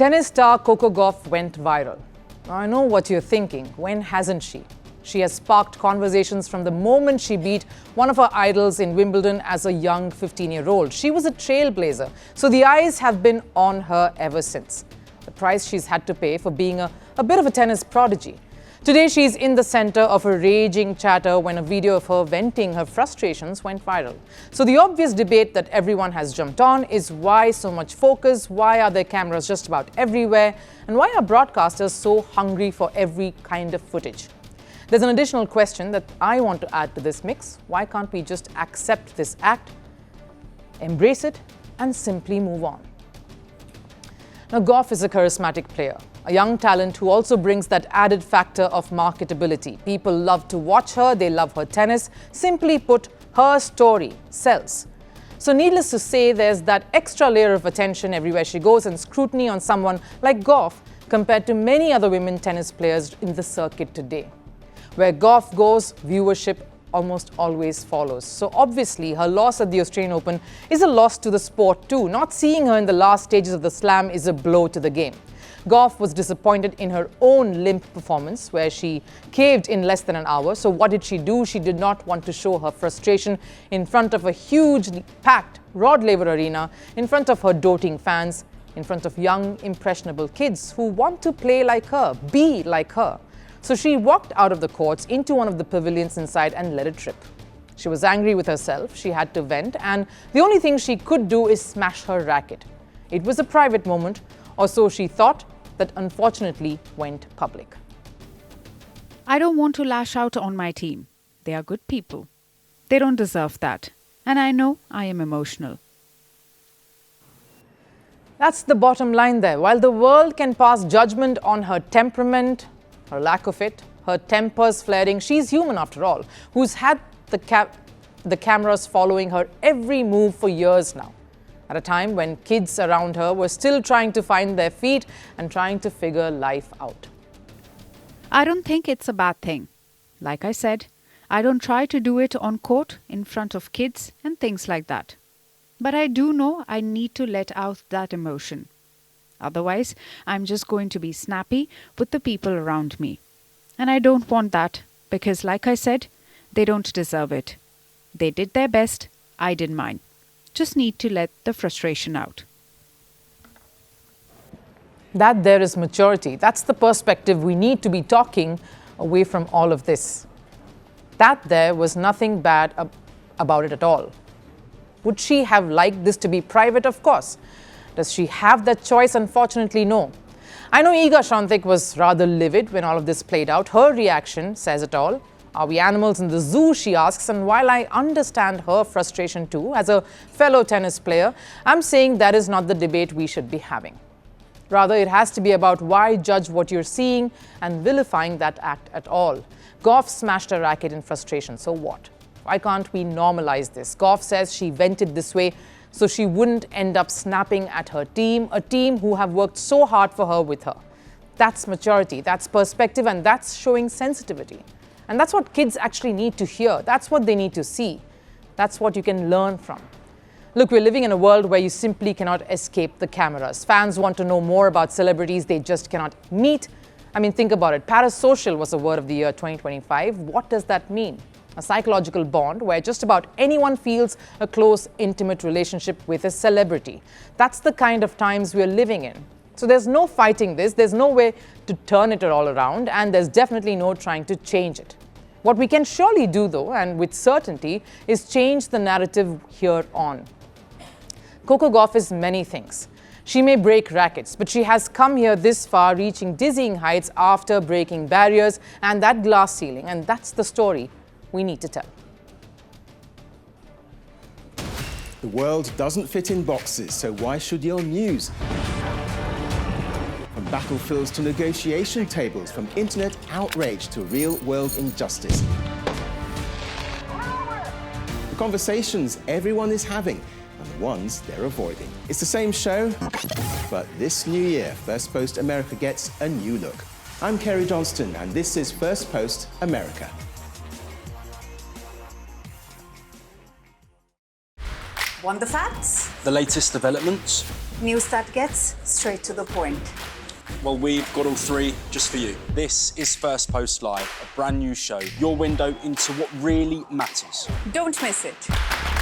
Tennis star Coco Gauff went viral. Now, I know what you're thinking. When hasn't she? She has sparked conversations from the moment she beat one of her idols in Wimbledon as a young 15-year-old. She was a trailblazer, so the eyes have been on her ever since. The price she's had to pay for being a bit of a tennis prodigy. Today, she's in the center of a raging chatter when a video of her venting her frustrations went viral. So the obvious debate that everyone has jumped on is why so much focus, why are there cameras just about everywhere, and why are broadcasters so hungry for every kind of footage? There's an additional question that I want to add to this mix. Why can't we just accept this act, embrace it, and simply move on? Now, Gauff is a charismatic player, a young talent who also brings that added factor of marketability. People love to watch her, they love her tennis. Simply put, her story sells. So needless to say, there's that extra layer of attention everywhere she goes and scrutiny on someone like Gauff compared to many other women tennis players in the circuit today. Where Gauff goes, viewership almost always follows. So obviously, her loss at the Australian Open is a loss to the sport too. Not seeing her in the last stages of the slam is a blow to the game. Gauff was disappointed in her own limp performance, where she caved in less than an hour. So what did she do? She did not want to show her frustration in front of a hugely packed Rod Laver Arena, in front of her doting fans, in front of young, impressionable kids who want to play like her, be like her. So she walked out of the courts into one of the pavilions inside and let it rip. She was angry with herself, she had to vent, and the only thing she could do is smash her racket. It was a private moment, or so she thought, that unfortunately went public. I don't want to lash out on my team. They are good people. They don't deserve that. And I know I am emotional. That's the bottom line there. While the world can pass judgment on her temperament, her lack of it, her tempers flaring, she's human after all, who's had the cameras following her every move for years now, at a time when kids around her were still trying to find their feet and trying to figure life out. I don't think it's a bad thing. Like I said, I don't try to do it on court in front of kids and things like that. But I do know I need to let out that emotion. Otherwise, I'm just going to be snappy with the people around me. And I don't want that because, like I said, they don't deserve it. They did their best, I did mine. Just need to let the frustration out. That there is maturity. That's the perspective we need to be talking away from all of this. That there was nothing bad about it at all. Would she have liked this to be private? Of course. Does she have that choice? Unfortunately, no. I know Iga Swiatek was rather livid when all of this played out. Her reaction says it all. Are we animals in the zoo, she asks. And while I understand her frustration too, as a fellow tennis player, I'm saying that is not the debate we should be having. Rather, it has to be about why judge what you're seeing and vilifying that act at all. Gauff smashed her racket in frustration, so what? Why can't we normalize this? Gauff says she vented this way so she wouldn't end up snapping at her team, a team who have worked so hard for her with her. That's maturity, that's perspective, and that's showing sensitivity. And that's what kids actually need to hear. That's what they need to see. That's what you can learn from. Look, we're living in a world where you simply cannot escape the cameras. Fans want to know more about celebrities they just cannot meet. I mean, think about it. Parasocial was the word of the year 2025. What does that mean? A psychological bond where just about anyone feels a close, intimate relationship with a celebrity. That's the kind of times we're living in. So there's no fighting this, there's no way to turn it all around, and there's definitely no trying to change it. What we can surely do though, and with certainty, is change the narrative here on. Coco Gauff is many things. She may break rackets, but she has come here this far, reaching dizzying heights after breaking barriers and that glass ceiling, and that's the story we need to tell. The world doesn't fit in boxes, so why should your news? From battlefields to negotiation tables, from internet outrage to real-world injustice. The conversations everyone is having and the ones they're avoiding. It's the same show, but this new year, Firstpost America gets a new look. I'm Kerry Johnston, and this is Firstpost America. Want the facts? The latest developments. News that gets straight to the point. Well, we've got all three just for you. This is First Post Live, a brand new show, your window into what really matters. Don't miss it.